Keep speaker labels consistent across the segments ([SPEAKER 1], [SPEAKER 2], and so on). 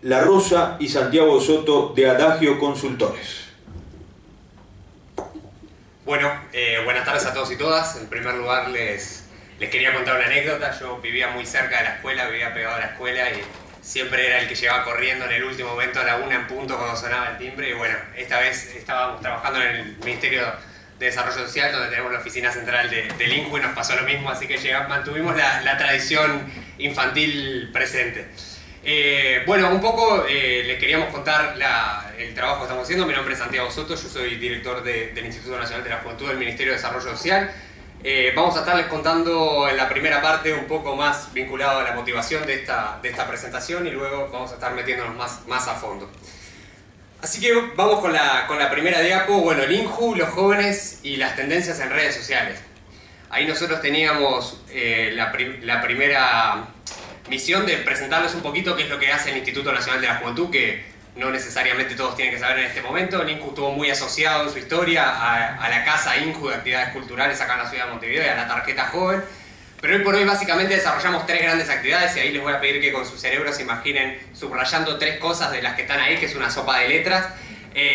[SPEAKER 1] La Rosa y Santiago Soto de Adagio Consultores.
[SPEAKER 2] Bueno, buenas tardes a todos y todas. En primer lugar les quería contar una anécdota. Yo vivía muy cerca de la escuela, vivía pegado a la escuela y siempre era el que llegaba corriendo en el último momento a la 1 en punto cuando sonaba el timbre. Y bueno, esta vez estábamos trabajando en el Ministerio de Desarrollo Social, donde tenemos la oficina central del INJU, y nos pasó lo mismo, así que mantuvimos la tradición infantil presente. Bueno, un poco les queríamos contar el trabajo que estamos haciendo. Mi nombre es Santiago Soto, yo soy director del Instituto Nacional de la Juventud del Ministerio de Desarrollo Social. Vamos a estarles contando en la primera parte un poco más vinculado a la motivación de esta presentación, y luego vamos a estar metiéndonos más a fondo. Así que vamos con la primera diapo. Bueno, el INJU, los jóvenes y las tendencias en redes sociales. Ahí nosotros teníamos la primera misión de presentarles un poquito qué es lo que hace el Instituto Nacional de la Juventud, que no necesariamente todos tienen que saber en este momento. El INJU estuvo muy asociado en su historia a la Casa INJU de Actividades Culturales acá en la ciudad de Montevideo y a la Tarjeta Joven. Pero hoy por hoy básicamente desarrollamos 3 grandes actividades, y ahí les voy a pedir que con su cerebro se imaginen subrayando 3 cosas de las que están ahí, que es una sopa de letras.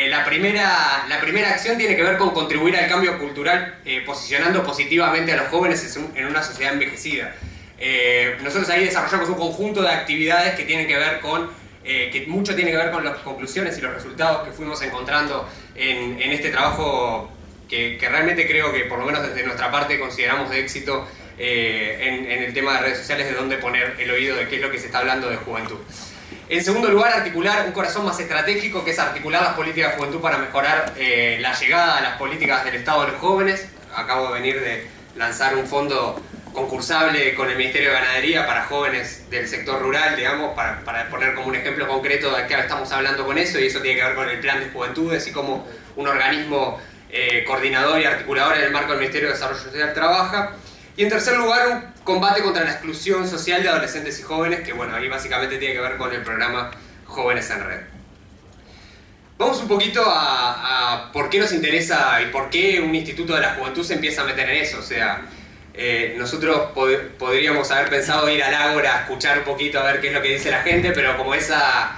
[SPEAKER 2] La primera acción tiene que ver con contribuir al cambio cultural, posicionando positivamente a los jóvenes en una sociedad envejecida. Nosotros ahí desarrollamos un conjunto de actividades que tienen que ver que mucho tiene que ver con las conclusiones y los resultados que fuimos encontrando en este trabajo, que realmente creo que por lo menos desde nuestra parte consideramos de éxito en el tema de redes sociales, de dónde poner el oído de qué es lo que se está hablando de juventud. En segundo lugar, articular un corazón más estratégico, que es articular las políticas de juventud para mejorar la llegada a las políticas del Estado de los jóvenes. Acabo de venir de lanzar un fondo concursable con el Ministerio de Ganadería para jóvenes del sector rural, digamos, para poner como un ejemplo concreto de qué estamos hablando con eso, y eso tiene que ver con el Plan de Juventudes y cómo un organismo coordinador y articulador en el marco del Ministerio de Desarrollo Social trabaja. Y en tercer lugar, un combate contra la exclusión social de adolescentes y jóvenes, que bueno, ahí básicamente tiene que ver con el programa Jóvenes en Red. Vamos un poquito a por qué nos interesa y por qué un Instituto de la Juventud se empieza a meter en eso. O sea, nosotros podríamos haber pensado ir al Ágora a escuchar un poquito a ver qué es lo que dice la gente, pero como esa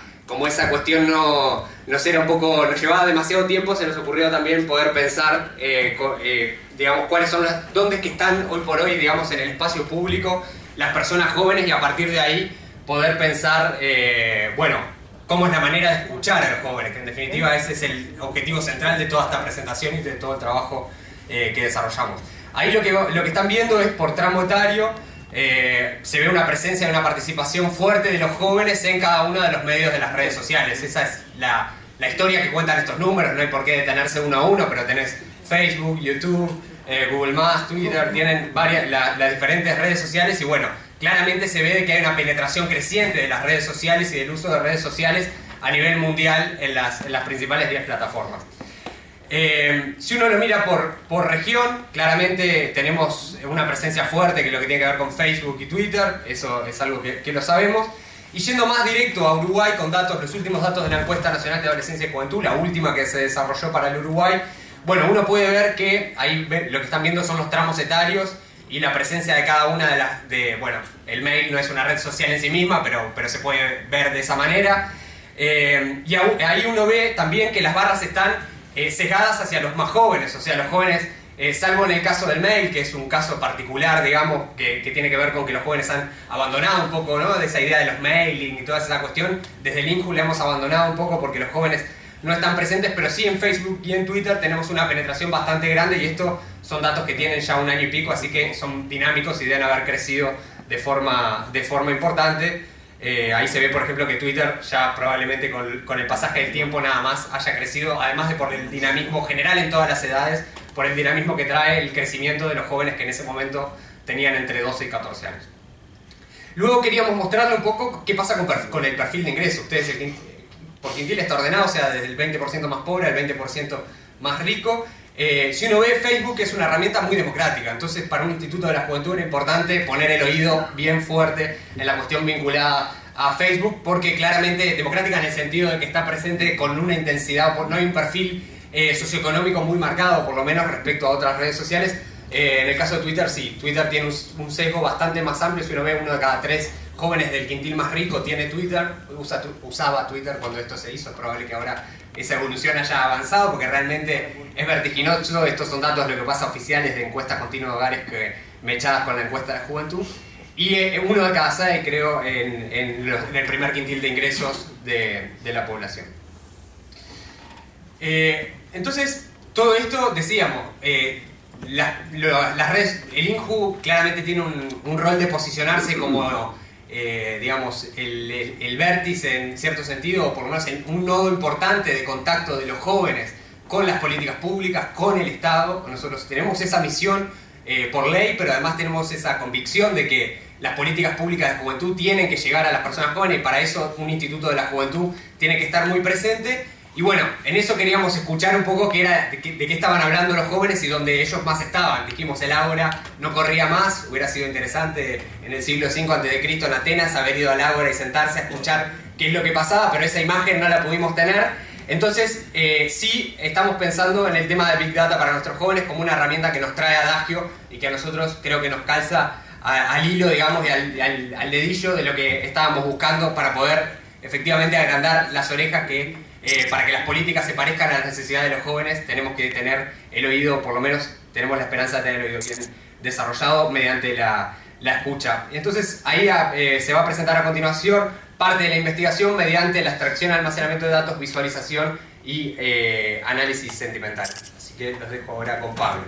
[SPEAKER 2] cuestión nos llevaba demasiado tiempo, se nos ocurrió también poder pensar digamos, dónde es que están hoy por hoy, digamos, en el espacio público las personas jóvenes, y a partir de ahí poder pensar, bueno, cómo es la manera de escuchar a los jóvenes, que en definitiva ese es el objetivo central de toda esta presentación y de todo el trabajo que desarrollamos. Ahí lo que están viendo es por tramo etario. Se ve una presencia y una participación fuerte de los jóvenes en cada uno de los medios de las redes sociales. Esa es la historia que cuentan estos números. No hay por qué detenerse uno a uno, pero tenés Facebook, YouTube, Google+, Twitter, tienen las diferentes redes sociales, y bueno, claramente se ve que hay una penetración creciente de las redes sociales y del uso de redes sociales a nivel mundial en las principales 10 plataformas. Si uno lo mira por región, claramente tenemos una presencia fuerte, que es lo que tiene que ver con Facebook y Twitter, eso es algo que lo sabemos. Y yendo más directo a Uruguay, con los últimos datos de la Encuesta Nacional de Adolescencia y Juventud, la última que se desarrolló para el Uruguay, bueno, uno puede ver que ahí lo que están viendo son los tramos etarios y la presencia de cada una bueno, el mail no es una red social en sí misma, pero se puede ver de esa manera. Y ahí uno ve también que las barras están sesgadas hacia los más jóvenes, o sea, los jóvenes, salvo en el caso del mail, que es un caso particular, digamos, que tiene que ver con que los jóvenes han abandonado un poco, ¿no?, de esa idea de los mailing y toda esa cuestión. Desde el INJU le hemos abandonado un poco porque los jóvenes no están presentes, pero sí en Facebook y en Twitter tenemos una penetración bastante grande, y estos son datos que tienen ya 1 año y pico, así que son dinámicos y deben haber crecido de forma importante. Ahí se ve, por ejemplo, que Twitter ya probablemente con el pasaje del tiempo nada más haya crecido, además de por el dinamismo general en todas las edades, por el dinamismo que trae el crecimiento de los jóvenes que en ese momento tenían entre 12 y 14 años. Luego queríamos mostrarle un poco qué pasa con el perfil de ingreso. Ustedes, por quintil está ordenado, o sea, desde el 20% más pobre al 20% más rico. Si uno ve, Facebook es una herramienta muy democrática, entonces para un Instituto de la Juventud era importante poner el oído bien fuerte en la cuestión vinculada a Facebook, porque claramente democrática en el sentido de que está presente con una intensidad, no hay un perfil socioeconómico muy marcado, por lo menos respecto a otras redes sociales. En el caso de Twitter sí, Twitter tiene un sesgo bastante más amplio. Si uno ve, 1 de cada 3 jóvenes del quintil más rico tiene Twitter, usaba Twitter cuando esto se hizo. Es probable que ahora esa evolución haya avanzado porque realmente es vertiginoso. Estos son datos de lo que pasa oficiales de encuestas continuas de hogares que mechadas con la encuesta de juventud. Y uno de cada 6, creo, en el primer quintil de ingresos de la población. Entonces, todo esto, decíamos, las redes, el INJU claramente tiene un rol de posicionarse como, digamos, el vértice en cierto sentido, o por lo menos un nodo importante de contacto de los jóvenes con las políticas públicas, con el Estado. Nosotros tenemos esa misión por ley, pero además tenemos esa convicción de que las políticas públicas de juventud tienen que llegar a las personas jóvenes y para eso un instituto de la juventud tiene que estar muy presente. Y bueno, en eso queríamos escuchar un poco de qué estaban hablando los jóvenes y dónde ellos más estaban. Dijimos, el ágora no corría más, hubiera sido interesante en el siglo V a.C. en Atenas haber ido al ágora y sentarse a escuchar qué es lo que pasaba, pero esa imagen no la pudimos tener. Entonces, sí estamos pensando en el tema de Big Data para nuestros jóvenes como una herramienta que nos trae Adagio y que a nosotros creo que nos calza al hilo, digamos, y al dedillo de lo que estábamos buscando para poder efectivamente agrandar las orejas que... para que las políticas se parezcan a las necesidades de los jóvenes, tenemos que tener el oído, por lo menos tenemos la esperanza de tener el oído bien desarrollado mediante la escucha. Y entonces ahí se va a presentar a continuación parte de la investigación mediante la extracción, almacenamiento de datos, visualización y análisis sentimental. Así que los dejo ahora con Pablo.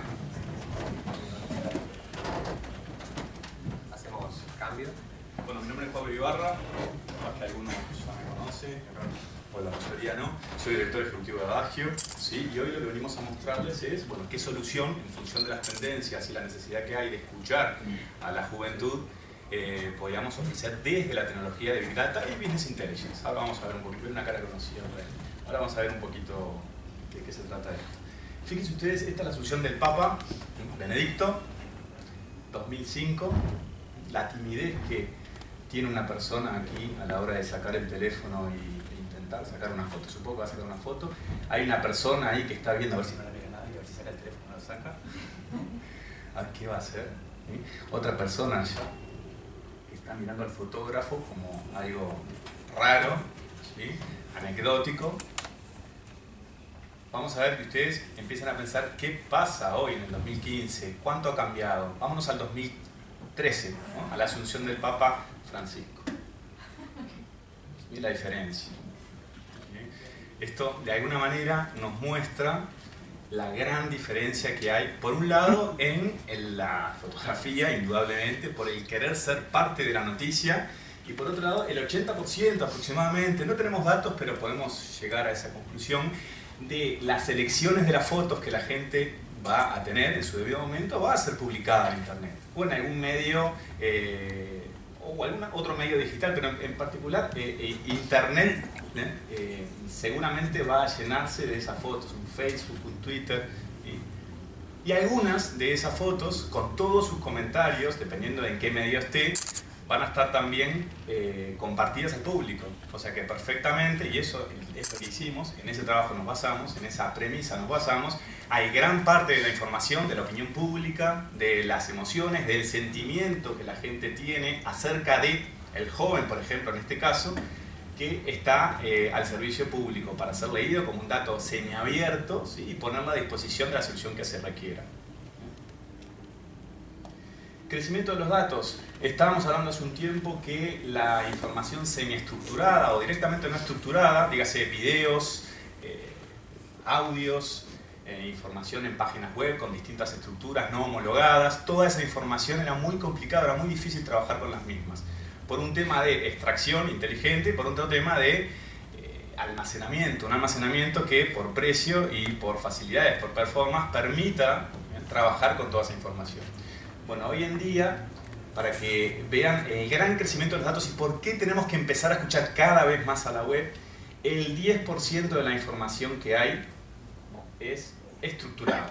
[SPEAKER 2] Hacemos cambio.
[SPEAKER 3] Bueno, mi nombre es Pablo Ibarra, más que algunos ya me conocen, o la mayoría no. Soy director ejecutivo de Adagio, ¿sí? Y hoy lo que venimos a mostrarles es, bueno, qué solución, en función de las tendencias y la necesidad que hay de escuchar a la juventud, podríamos ofrecer desde la tecnología de Big Data y Business Intelligence. Ahora vamos a ver un poquito, una cara conocida. Ahora vamos a ver un poquito de qué se trata esto. Fíjense ustedes, esta es la solución del Papa Benedicto, 2005. La timidez que tiene una persona aquí a la hora de sacar el teléfono e intentar sacar una foto. Supongo que va a sacar una foto. Hay una persona ahí que está viendo a ver si no le pega nadie, a ver si saca el teléfono y lo saca. A ver qué va a hacer. ¿Sí? Otra persona ya está mirando al fotógrafo como algo raro, ¿sí? Anecdótico. Vamos a ver que ustedes empiezan a pensar qué pasa hoy en el 2015, cuánto ha cambiado. Vámonos al 2013, ¿no? A la asunción del Papa Francisco. Y la diferencia. Esto de alguna manera nos muestra la gran diferencia que hay, por un lado, en la fotografía, indudablemente, por el querer ser parte de la noticia, y por otro lado, el 80% aproximadamente, no tenemos datos, pero podemos llegar a esa conclusión, de las selecciones de las fotos que la gente va a tener en su debido momento, va a ser publicada en Internet, o en algún medio, o algún otro medio digital, pero en particular Internet seguramente va a llenarse de esas fotos, un Facebook, un Twitter, y algunas de esas fotos, con todos sus comentarios, dependiendo de en qué medio esté, van a estar también compartidas al público. O sea que perfectamente, y eso es lo que hicimos, en ese trabajo nos basamos, en esa premisa nos basamos, hay gran parte de la información, de la opinión pública, de las emociones, del sentimiento que la gente tiene acerca de el joven, por ejemplo, en este caso, que está al servicio público para ser leído como un dato semiabierto, ¿sí? Y ponerlo a disposición de la solución que se requiera. Crecimiento de los datos. Estábamos hablando hace un tiempo que la información semiestructurada o directamente no estructurada, dígase videos, audios, información en páginas web con distintas estructuras no homologadas, toda esa información era muy complicada, era muy difícil trabajar con las mismas. Por un tema de extracción inteligente, por otro tema de almacenamiento, un almacenamiento que por precio y por facilidades, por performance, permita trabajar con toda esa información. Bueno, hoy en día, para que vean el gran crecimiento de los datos y por qué tenemos que empezar a escuchar cada vez más a la web, el 10% de la información que hay es estructurada.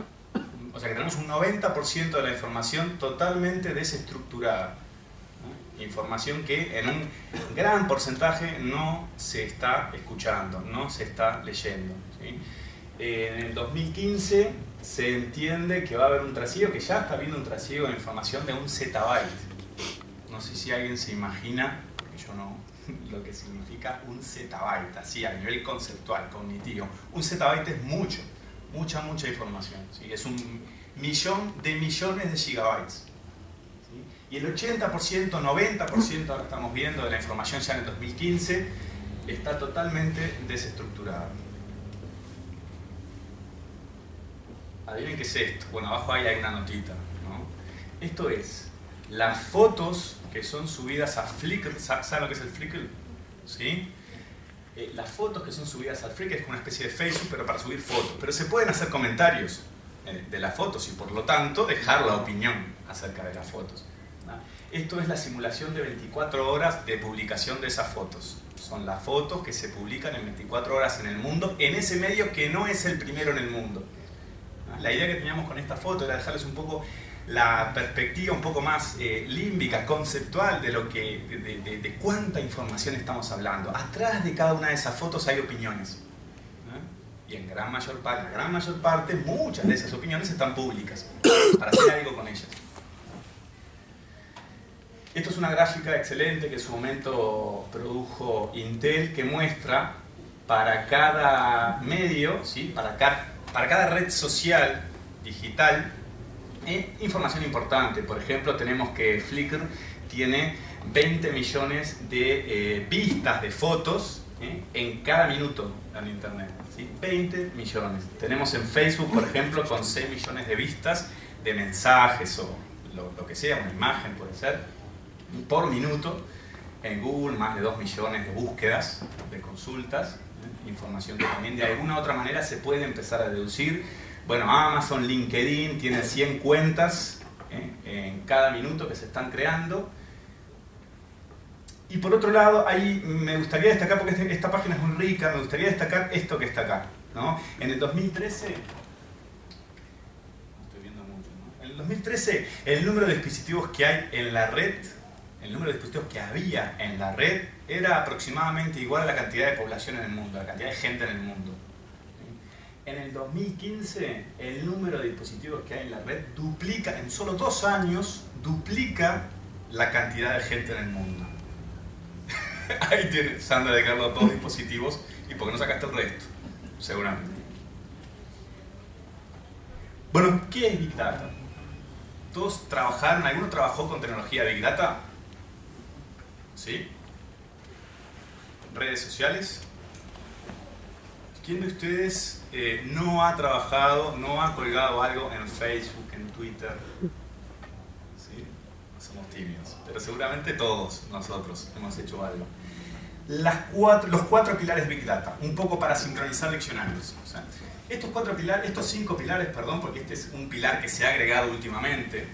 [SPEAKER 3] O sea que tenemos un 90% de la información totalmente desestructurada. Información que en un gran porcentaje no se está escuchando, no se está leyendo, ¿sí? En el 2015 se entiende que va a haber un trasiego, que ya está habiendo un trasiego de información de 1 zettabyte, ¿no? no sé si alguien se imagina, porque yo no, lo que significa un zettabyte, así a nivel conceptual, cognitivo. Un zettabyte es mucha información, ¿sí? Es 1.000.000 de millones de gigabytes. ¿Sí? Y el 80%, 90%, ahora estamos viendo, de la información ya en el 2015, está totalmente desestructurada. Adivinen qué es esto. Bueno, abajo ahí hay una notita, ¿no? Esto es las fotos que son subidas a Flickr. ¿Saben lo que es el Flickr? ¿Sí? Las fotos que son subidas al Flickr es una especie de Facebook, pero para subir fotos. Pero se pueden hacer comentarios de las fotos y por lo tanto dejar la opinión acerca de las fotos, ¿no? Esto es la simulación de 24 horas de publicación de esas fotos. Son las fotos que se publican en 24 horas en el mundo, en ese medio que no es el primero en el mundo. La idea que teníamos con esta foto era dejarles un poco la perspectiva un poco más límbica, conceptual de lo que, de cuánta información estamos hablando. Atrás de cada una de esas fotos hay opiniones, ¿no? Y en la gran mayor parte, muchas de esas opiniones están públicas, para hacer algo con ellas. Esto es una gráfica excelente que en su momento produjo Intel, que muestra para cada medio, ¿sí? para cada red social digital, información importante. Por ejemplo, tenemos que Flickr tiene 20 millones de vistas de fotos en cada minuto en Internet, ¿sí? 20 millones. Tenemos en Facebook, por ejemplo, con 6 millones de vistas de mensajes o lo que sea, una imagen puede ser, por minuto. En Google, más de 2 millones de búsquedas, de consultas. Información que también de alguna u otra manera se puede empezar a deducir. Bueno, Amazon, LinkedIn tienen 100 cuentas en cada minuto que se están creando. Y por otro lado, ahí me gustaría destacar, porque esta página es muy rica, me gustaría destacar esto que está acá, ¿no? En el 2013, estoy viendo mucho, ¿no? En el 2013, el número de dispositivos que hay en la red, el número de dispositivos que había en la red era aproximadamente igual a la cantidad de población en el mundo, a la cantidad de gente en el mundo. En el 2015, el número de dispositivos que hay en la red duplica, en solo 2 años, duplica la cantidad de gente en el mundo. Ahí tiene Sandra de Carlos 2 dispositivos, y ¿por qué no sacaste el resto? Seguramente. Bueno, ¿qué es Big Data? ¿Todos trabajaron? ¿Alguno trabajó con tecnología Big Data? ¿Sí? ¿Redes sociales? ¿Quién de ustedes no ha trabajado, no ha colgado algo en Facebook, en Twitter? ¿Sí? Somos tímidos, pero seguramente todos nosotros hemos hecho algo. Los 4 pilares Big Data, un poco para sincronizar diccionarios. O sea, estos 5 pilares, perdón, porque este es un pilar que se ha agregado últimamente,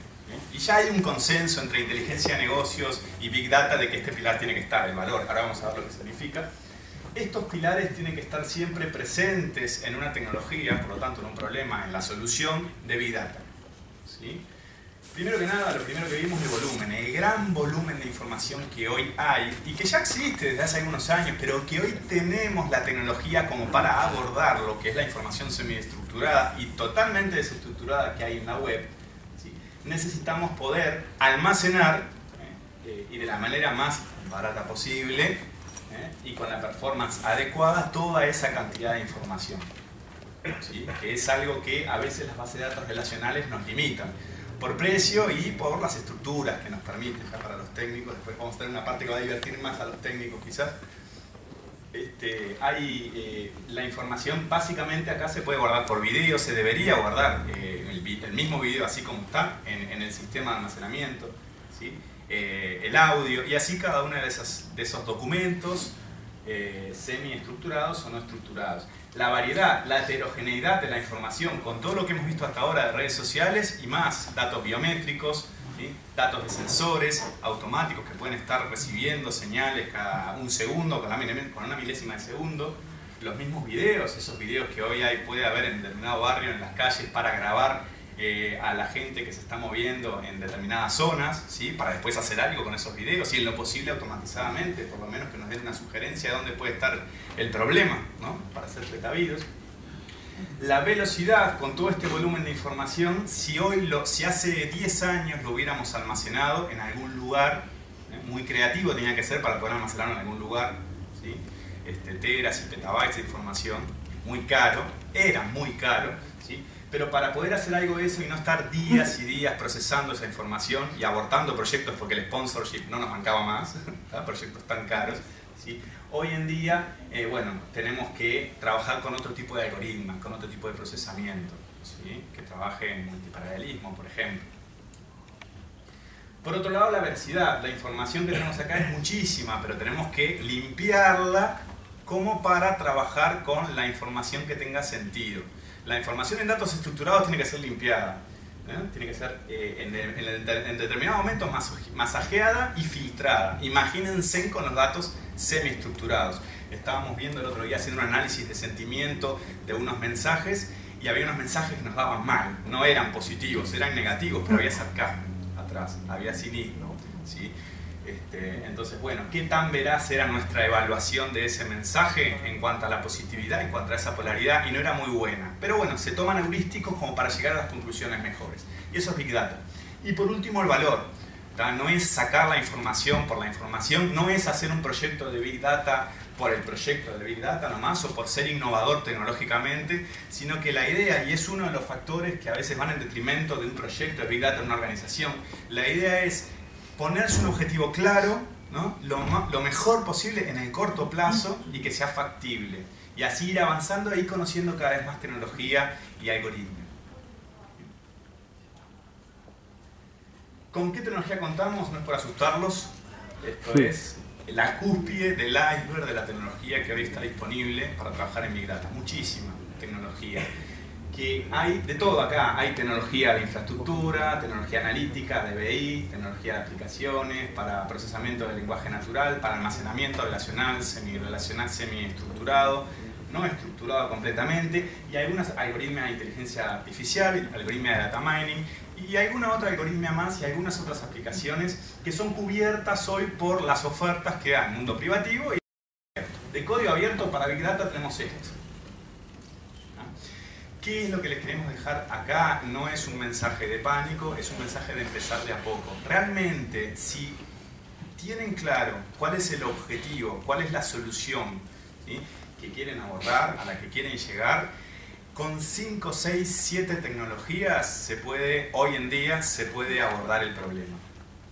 [SPEAKER 3] y ya hay un consenso entre inteligencia de negocios y Big Data de que este pilar tiene que estar, el valor. Ahora vamos a ver lo que significa. Estos pilares tienen que estar siempre presentes en una tecnología, por lo tanto en un problema, en la solución de Big Data, ¿sí? Primero que nada, lo primero que vimos es el volumen, el gran volumen de información que hoy hay y que ya existe desde hace algunos años, pero que hoy tenemos la tecnología como para abordar lo que es la información semiestructurada y totalmente desestructurada que hay en la web. ¿Sí? Necesitamos poder almacenar y de la manera más barata posible y con la performance adecuada toda esa cantidad de información, ¿sí? Que es algo que a veces las bases de datos relacionales nos limitan por precio y por las estructuras que nos permiten ya para los técnicos. Después vamos a tener una parte que va a divertir más a los técnicos quizás. La información básicamente acá se puede guardar por video, se debería guardar el mismo video así como está en el sistema de almacenamiento, ¿sí? El audio y así cada uno de esos documentos semiestructurados o no estructurados. La variedad, la heterogeneidad de la información con todo lo que hemos visto hasta ahora de redes sociales y más, datos biométricos, ¿sí? Datos de sensores automáticos que pueden estar recibiendo señales cada un segundo, con una milésima de segundo. Los mismos videos, esos videos que hoy puede haber en determinado barrio, en las calles, para grabar a la gente que se está moviendo en determinadas zonas, ¿sí? Para después hacer algo con esos videos y en lo posible automatizadamente, por lo menos que nos den una sugerencia de dónde puede estar el problema, ¿no? Para ser precavidos. La velocidad con todo este volumen de información, si hace 10 años lo hubiéramos almacenado en algún lugar muy creativo tenía que ser para poder almacenarlo en algún lugar, ¿sí? Teras y petabytes de información, muy caro, era muy caro, ¿sí? Pero para poder hacer algo de eso y no estar días y días procesando esa información y abortando proyectos porque el sponsorship no nos bancaba más, proyectos tan caros, ¿sí? Hoy en día, bueno, tenemos que trabajar con otro tipo de algoritmos, con otro tipo de procesamiento, ¿sí? Que trabaje en multiparalelismo, por ejemplo. Por otro lado, la veracidad. La información que tenemos acá es muchísima, pero tenemos que limpiarla como para trabajar con la información que tenga sentido. La información en datos estructurados tiene que ser limpiada, tiene que ser en determinado momento masajeada y filtrada. Imagínense con los datos semiestructurados. Estábamos viendo el otro día haciendo un análisis de sentimiento de unos mensajes y había unos mensajes que nos daban mal, no eran positivos, eran negativos, pero había sarcasmo atrás, había cinismo, ¿sí? Entonces, bueno, ¿qué tan veraz era nuestra evaluación de ese mensaje en cuanto a la positividad, en cuanto a esa polaridad? Y no era muy buena. Pero bueno, se toman heurísticos como para llegar a las conclusiones mejores. Y eso es Big Data. Y por último, el valor. No es sacar la información por la información, no es hacer un proyecto de Big Data por el proyecto de Big Data nomás o por ser innovador tecnológicamente, sino que la idea, y es uno de los factores que a veces van en detrimento de un proyecto de Big Data en una organización, la idea es ponerse un objetivo claro, ¿no? Lo mejor posible en el corto plazo y que sea factible. Y así ir avanzando e ir conociendo cada vez más tecnología y algoritmos. ¿Con qué tecnología contamos? No es por asustarlos. Esto es la cúspide del iceberg de la tecnología que hoy está disponible para trabajar en Big Data. Muchísima tecnología. Que hay de todo acá. Hay tecnología de infraestructura, tecnología analítica, de BI, tecnología de aplicaciones, para procesamiento del lenguaje natural, para almacenamiento relacional, semi-relacional, semi-estructurado, no estructurado completamente, y algunas algoritmos de inteligencia artificial, algoritmos de data mining, y alguna otra algoritmia más y algunas otras aplicaciones que son cubiertas hoy por las ofertas que da el mundo privativo. Y de código abierto para Big Data tenemos esto. ¿Qué es lo que les queremos dejar acá? No es un mensaje de pánico, es un mensaje de empezar de a poco. Realmente, si tienen claro cuál es el objetivo, cuál es la solución, ¿sí?, que quieren abordar, a la que quieren llegar, con 5, 6, 7 tecnologías hoy en día se puede abordar el problema.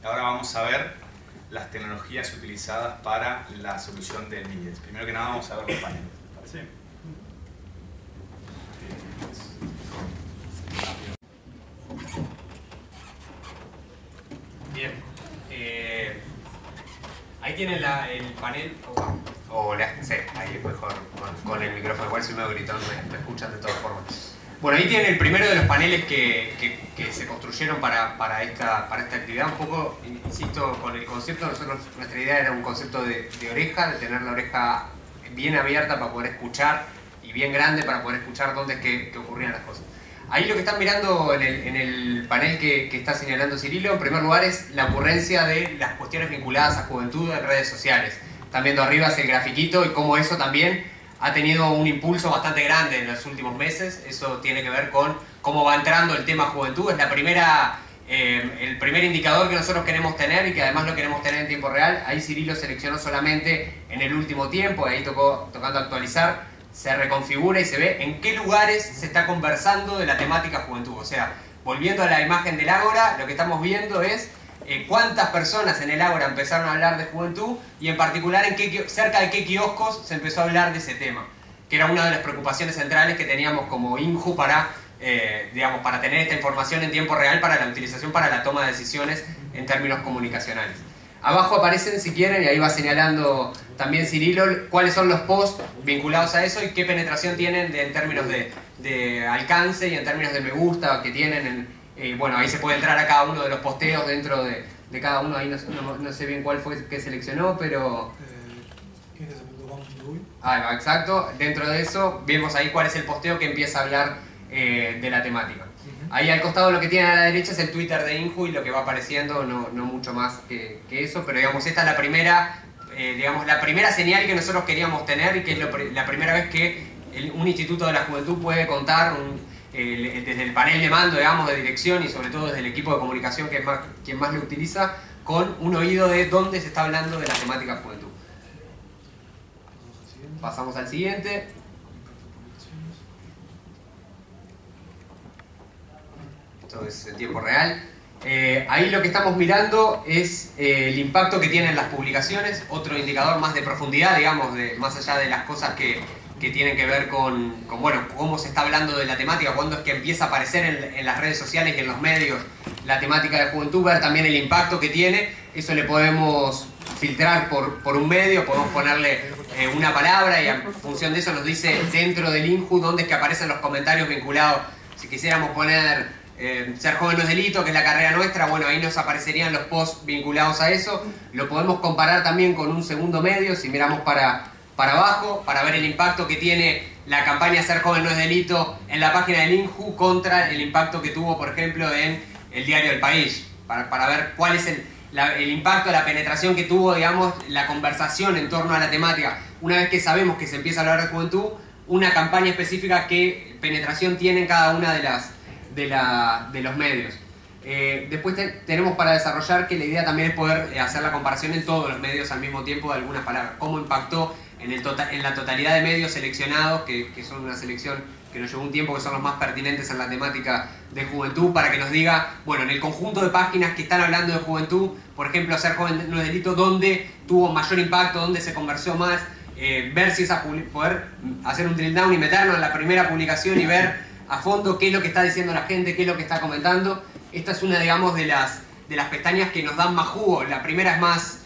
[SPEAKER 3] Ahora vamos a ver las tecnologías utilizadas para la solución del MIDES. Primero que nada vamos a ver los paneles. ¿Parece?
[SPEAKER 2] Bien. Ahí tienen el panel. Sí, ahí es mejor con el micrófono. Igual si me gritón me escuchan de todas formas. Bueno, ahí tienen el primero de los paneles que se construyeron para esta actividad. Un poco, insisto, con el concepto, nuestra idea era un concepto de oreja, de tener la oreja bien abierta para poder escuchar y bien grande para poder escuchar dónde es que ocurrían las cosas. Ahí lo que están mirando en el panel que está señalando Cirilo, en primer lugar, es la ocurrencia de las cuestiones vinculadas a juventud en redes sociales. Están viendo arriba ese grafiquito y cómo eso también ha tenido un impulso bastante grande en los últimos meses. Eso tiene que ver con cómo va entrando el tema juventud. Es el primer indicador que nosotros queremos tener y que además lo queremos tener en tiempo real. Ahí Cirilo seleccionó solamente en el último tiempo, ahí tocando actualizar, se reconfigura y se ve en qué lugares se está conversando de la temática juventud. O sea, volviendo a la imagen del Ágora, lo que estamos viendo es cuántas personas en el Ágora empezaron a hablar de juventud y en particular cerca de qué kioscos se empezó a hablar de ese tema, que era una de las preocupaciones centrales que teníamos como INJU para tener esta información en tiempo real para la utilización para la toma de decisiones en términos comunicacionales. Abajo aparecen, si quieren, y ahí va señalando también Cirilo, cuáles son los posts vinculados a eso y qué penetración tienen en términos de alcance y en términos de me gusta que tienen. Bueno, ahí se puede entrar a cada uno de los posteos dentro de cada uno. Ahí no sé bien cuál fue que seleccionó, pero... va, exacto. Dentro de eso vemos ahí cuál es el posteo que empieza a hablar de la temática. Ahí al costado lo que tienen a la derecha es el Twitter de INJU y lo que va apareciendo, no mucho más que eso, pero digamos, esta es la primera señal que nosotros queríamos tener y que es la primera vez que un instituto de la juventud puede contar desde el panel de mando, digamos, de dirección y sobre todo desde el equipo de comunicación que es quien más lo utiliza, con un oído de dónde se está hablando de la temática juventud. Pasamos al siguiente. Esto es en tiempo real. Ahí lo que estamos mirando es el impacto que tienen las publicaciones, otro indicador más de profundidad, digamos, más allá de las cosas que tienen que ver con, bueno, cómo se está hablando de la temática, cuándo es que empieza a aparecer en las redes sociales y en los medios la temática de juventud, ver también el impacto que tiene. Eso le podemos filtrar por un medio, podemos ponerle una palabra y en función de eso nos dice dentro del INJU dónde es que aparecen los comentarios vinculados. Si quisiéramos poner ser joven no es delito, que es la carrera nuestra, bueno, ahí nos aparecerían los posts vinculados a eso. Lo podemos comparar también con un segundo medio, si miramos para abajo, para ver el impacto que tiene la campaña Ser joven no es delito en la página del INJU contra el impacto que tuvo, por ejemplo, en el diario El País, para ver cuál es el impacto, la penetración que tuvo, digamos, la conversación en torno a la temática. Una vez que sabemos que se empieza a hablar de juventud, una campaña específica, qué penetración tiene en cada una de los medios. Después tenemos para desarrollar que la idea también es poder hacer la comparación en todos los medios al mismo tiempo de algunas palabras. Cómo impactó en la totalidad de medios seleccionados, que son una selección que nos llevó un tiempo, que son los más pertinentes en la temática de juventud, para que nos diga, bueno, en el conjunto de páginas que están hablando de juventud, por ejemplo, Ser joven no es delito, dónde tuvo mayor impacto, dónde se conversó más, ver si poder hacer un drill down y meternos en la primera publicación y ver a fondo qué es lo que está diciendo la gente, qué es lo que está comentando. Esta es una, digamos, de las pestañas que nos dan más jugo. La primera es más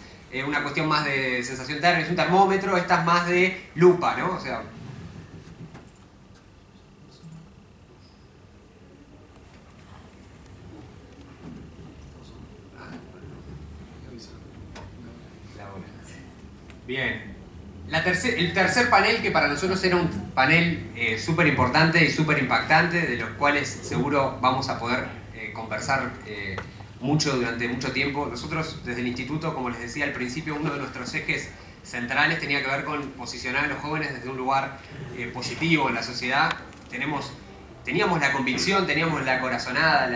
[SPEAKER 2] una cuestión más de sensación térmica, es un termómetro. Esta es más de lupa, ¿no? O sea, bien. El tercer panel, que para nosotros era un panel súper importante y súper impactante, de los cuales seguro vamos a poder conversar mucho durante mucho tiempo. Nosotros desde el instituto, como les decía al principio, uno de nuestros ejes centrales tenía que ver con posicionar a los jóvenes desde un lugar positivo en la sociedad. Teníamos la convicción, teníamos la corazonada,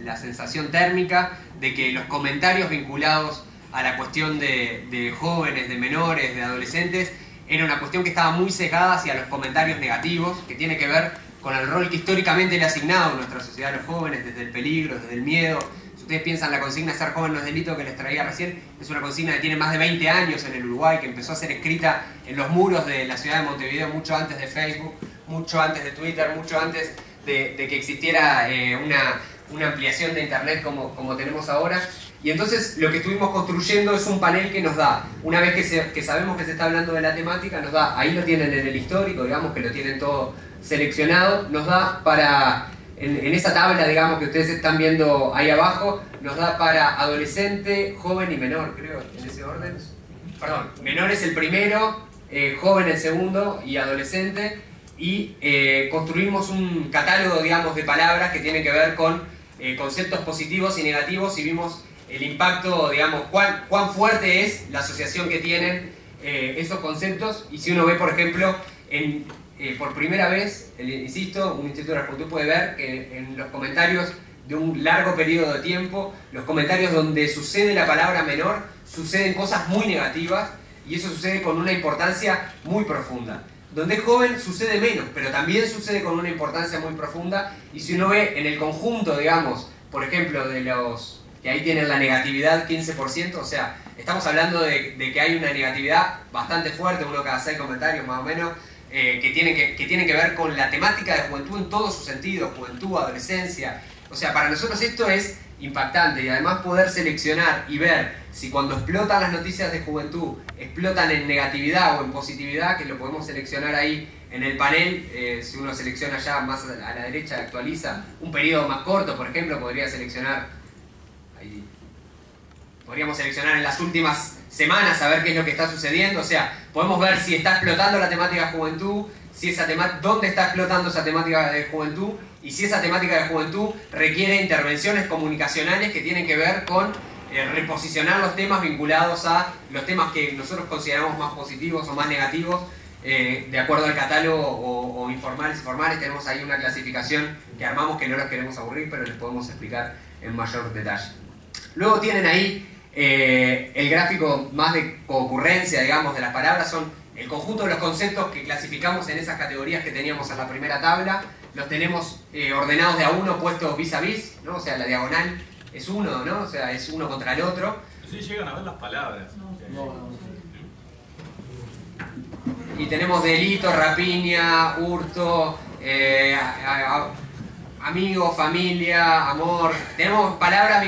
[SPEAKER 2] la sensación térmica de que los comentarios vinculados a la cuestión de jóvenes, de menores, de adolescentes, era una cuestión que estaba muy sesgada hacia los comentarios negativos, que tiene que ver con el rol que históricamente le ha asignado a nuestra sociedad a los jóvenes, desde el peligro, desde el miedo. Si ustedes piensan la consigna Ser joven no es delito que les traía recién, es una consigna que tiene más de 20 años en el Uruguay, que empezó a ser escrita en los muros de la ciudad de Montevideo mucho antes de Facebook, mucho antes de Twitter, mucho antes de que existiera una ampliación de Internet como tenemos ahora. Y entonces lo que estuvimos construyendo es un panel que nos da, una vez que sabemos que se está hablando de la temática, nos da, ahí lo tienen en el histórico, digamos que lo tienen todo seleccionado, nos da para, en esa tabla, digamos, que ustedes están viendo ahí abajo, nos da para adolescente, joven y menor, creo, en ese orden. Perdón, menor es el primero, joven el segundo y adolescente, y construimos un catálogo, digamos, de palabras que tienen que ver con conceptos positivos y negativos, y vimos el impacto, digamos, cuán fuerte es la asociación que tienen esos conceptos. Y si uno ve, por ejemplo, por primera vez, insisto, un instituto de la juventud puede ver que en los comentarios de un largo periodo de tiempo, los comentarios donde sucede la palabra menor, suceden cosas muy negativas, y eso sucede con una importancia muy profunda. Donde es joven sucede menos, pero también sucede con una importancia muy profunda. Y si uno ve en el conjunto, digamos, por ejemplo, de los que ahí tienen la negatividad 15%, o sea, estamos hablando de que hay una negatividad bastante fuerte, uno cada 6 comentarios más o menos, que tienen que ver con la temática de juventud en todos sus sentidos, juventud, adolescencia. O sea, para nosotros esto es impactante, y además poder seleccionar y ver si cuando explotan las noticias de juventud explotan en negatividad o en positividad, que lo podemos seleccionar ahí en el panel. Si uno selecciona ya más a la derecha, actualiza un periodo más corto, por ejemplo, podría seleccionar ahí. Podríamos seleccionar en las últimas semanas a ver qué es lo que está sucediendo. O sea, podemos ver si está explotando la temática de juventud, si dónde está explotando esa temática de juventud, y si esa temática de juventud requiere intervenciones comunicacionales que tienen que ver con reposicionar los temas vinculados a los temas que nosotros consideramos más positivos o más negativos, de acuerdo al catálogo o informales y formales. Tenemos ahí una clasificación que armamos, que no los queremos aburrir, pero les podemos explicar en mayor detalle. Luego tienen ahí El gráfico más de concurrencia, digamos, de las palabras son el conjunto de los conceptos que clasificamos en esas categorías que teníamos en la primera tabla. Los tenemos ordenados de a uno, puestos vis a vis, ¿no? O sea, la diagonal es uno, ¿no? O sea, es uno contra el otro.
[SPEAKER 3] Sí, llegan a ver las palabras.
[SPEAKER 2] Y tenemos delito, rapiña, hurto, amigo, familia, amor. Tenemos palabras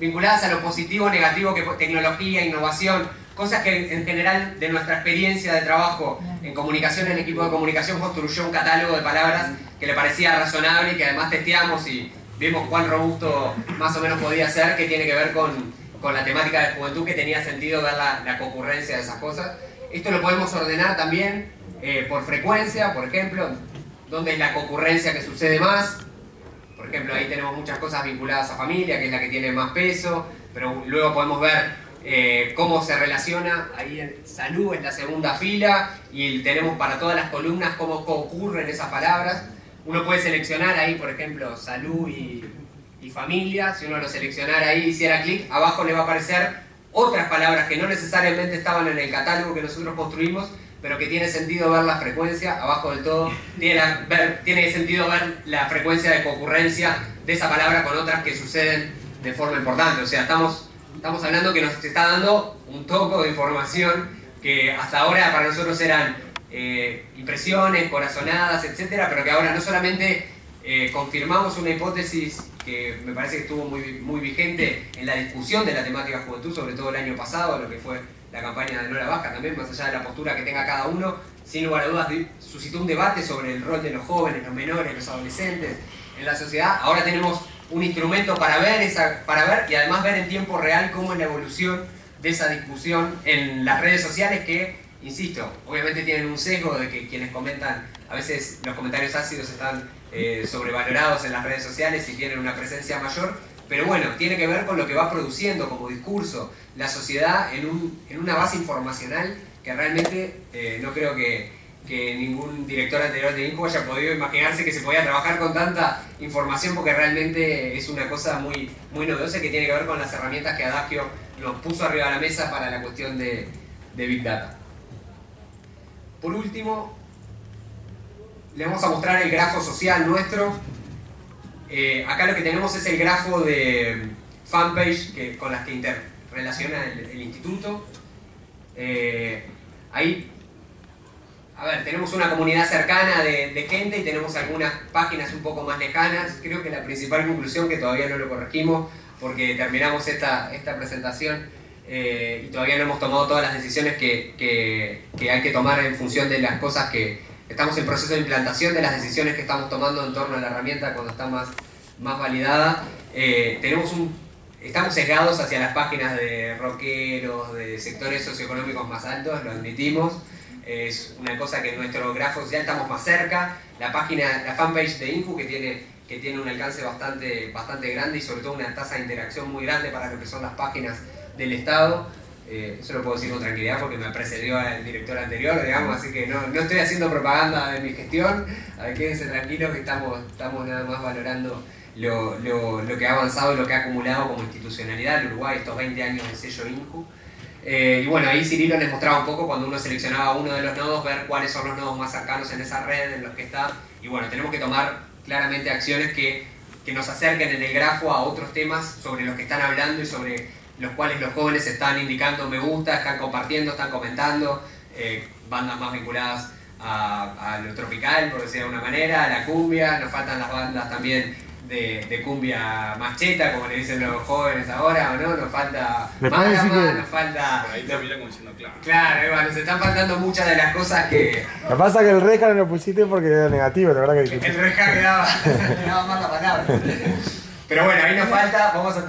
[SPEAKER 2] vinculadas a lo positivo, negativo, que tecnología, innovación, cosas que en general de nuestra experiencia de trabajo en comunicación, el equipo de comunicación construyó un catálogo de palabras que le parecía razonable y que además testeamos y vimos cuán robusto más o menos podía ser, que tiene que ver con la temática de juventud, que tenía sentido ver la concurrencia de esas cosas. Esto lo podemos ordenar también por frecuencia, por ejemplo, dónde es la concurrencia que sucede más. Por ejemplo, ahí tenemos muchas cosas vinculadas a familia, que es la que tiene más peso, pero luego podemos ver cómo se relaciona. Ahí en salud es la segunda fila y tenemos para todas las columnas cómo concurren esas palabras. Uno puede seleccionar ahí, por ejemplo, salud y familia. Si uno lo seleccionara ahí y hiciera clic, abajo le va a aparecer otras palabras que no necesariamente estaban en el catálogo que nosotros construimos, pero que tiene sentido ver la frecuencia. Abajo del todo tiene sentido ver la frecuencia de concurrencia de esa palabra con otras que suceden de forma importante. O sea, estamos hablando que nos está dando un toco de información que hasta ahora para nosotros eran impresiones, corazonadas, etcétera, pero que ahora no solamente confirmamos una hipótesis que me parece que estuvo muy vigente en la discusión de la temática juventud, sobre todo el año pasado, lo que fue la campaña de Nora Vasca también, más allá de la postura que tenga cada uno, sin lugar a dudas suscitó un debate sobre el rol de los jóvenes, los menores, los adolescentes en la sociedad. Ahora tenemos un instrumento para ver y además ver en tiempo real cómo es la evolución de esa discusión en las redes sociales que, insisto, obviamente tienen un sesgo de que quienes comentan, a veces los comentarios ácidos están sobrevalorados en las redes sociales y tienen una presencia mayor, pero bueno, tiene que ver con lo que va produciendo como discurso la sociedad en una base informacional que realmente no creo que ningún director anterior de INCU haya podido imaginarse que se podía trabajar con tanta información, porque realmente es una cosa muy novedosa que tiene que ver con las herramientas que Adagio nos puso arriba de la mesa para la cuestión de Big Data. Por último, le vamos a mostrar el grafo social nuestro. Acá lo que tenemos es el grafo de fanpage con las que interrelaciona el instituto. Ahí, a ver, tenemos una comunidad cercana de gente y tenemos algunas páginas un poco más lejanas. Creo que la principal conclusión, que todavía no lo corregimos porque terminamos esta presentación y todavía no hemos tomado todas las decisiones que hay que tomar en función de las cosas que estamos en proceso de implantación, de las decisiones que estamos tomando en torno a la herramienta cuando está más validada. Estamos sesgados hacia las páginas de rockeros, de sectores socioeconómicos más altos, lo admitimos. Es una cosa que en nuestro grafo ya estamos más cerca. La fanpage de INCU que tiene un alcance bastante grande y sobre todo una tasa de interacción muy grande para lo que son las páginas del Estado. Eso lo puedo decir con tranquilidad porque me precedió el director anterior, digamos, así que no estoy haciendo propaganda de mi gestión. Quédense tranquilos que estamos nada más valorando lo que ha avanzado y lo que ha acumulado como institucionalidad en Uruguay estos 20 años de sello INCU. Y bueno, ahí Cirilo les mostraba un poco cuando uno seleccionaba uno de los nodos, ver cuáles son los nodos más cercanos en esa red en los que está. Y bueno, tenemos que tomar claramente acciones que nos acerquen en el grafo a otros temas sobre los que están hablando y sobre los cuales los jóvenes están indicando me gusta, están compartiendo, están comentando. Bandas más vinculadas a lo tropical, por decir de alguna manera, a la cumbia. Nos faltan las bandas también de cumbia macheta, como le dicen los jóvenes ahora, ¿o no? Nos falta Mágama, nos falta...
[SPEAKER 3] Por ahí te mira como diciendo claro.
[SPEAKER 2] Claro, nos están faltando muchas de las cosas que...
[SPEAKER 4] Lo que pasa es que el Reja no lo pusiste porque era negativo, la verdad que...
[SPEAKER 2] El Reja quedaba más la palabra. Pero bueno, ahí nos falta, vamos a